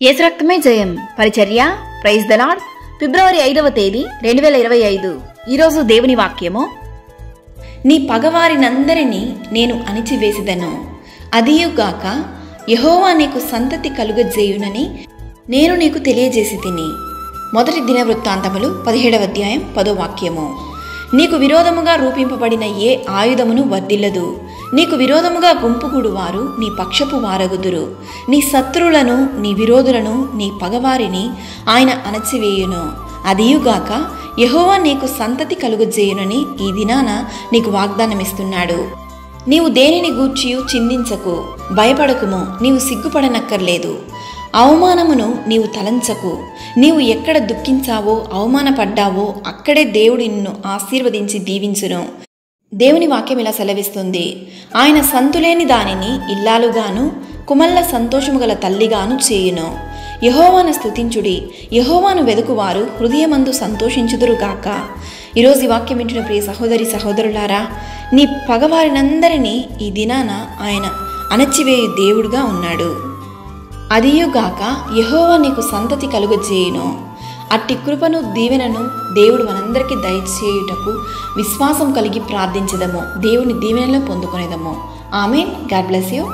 యేసు రక్తమే జయం పరిచర్య ప్రైజ్ ద లార్డ్. ఫిబ్రవరి 5వ తేదీ 2025. ఈరోజు దేవుని వాక్యము, నీ పగవారినందరినీ నేను అణిచివేసిదను, అదియుగాక యెహోవా నీకు సంతతి కలుగజేయునని నేను నీకు తెలియజేసి తిని. మొదటి దినవృత్తాంతములు 17వ అధ్యాయం 10వ వాక్యము. నీకు విరోధముగా రూపింపబడిన ఏ ఆయుధమును వర్ధిల్లదు, నీకు విరోధముగా గుంపుకూడు వారు నీ పక్షపు వారగుదురు. నీ శత్రువులను, నీ విరోధులను, నీ పగవారిని ఆయన అణచివేయును, అదియుగాక యెహోవా నీకు సంతతి కలుగజేయునని ఈ దినాన నీకు వాగ్దానమిస్తున్నాడు. నీవు దేనిని గూర్చియు చిందించకు, భయపడకుము, నీవు సిగ్గుపడనక్కర్లేదు. అవమానమును నీవు తలంచకు. నీవు ఎక్కడ దుఃఖించావో, అవమానపడ్డావో అక్కడే దేవుడు నిన్ను ఆశీర్వదించి దీవించును. దేవుని వాక్యం ఇలా సెలవిస్తుంది, ఆయన సంతులేని దానిని ఇల్లాలుగాను, కుమల్ల సంతోషము గల తల్లిగాను చేయును. యెహోవాను స్తుతించుడి, యెహోవాను వెదుకువారు హృదయమందు సంతోషించుదురుగాక. ఈరోజు ఈ వాక్యం వింటున్న ప్రియ సహోదరి సహోదరులారా, నీ పగవారినందరినీ ఈ దినాన ఆయన అణచివేయు దేవుడుగా ఉన్నాడు. అదియుగాక యెహోవా నీకు సంతతి కలుగజేయును. అట్టి కృపను, దీవెనను దేవుడు మనందరికీ దయచేయుటకు విశ్వాసం కలిగి ప్రార్థించదము, దేవుని దీవెనలో పొందుకునేదము. ఆమేన్. God bless you.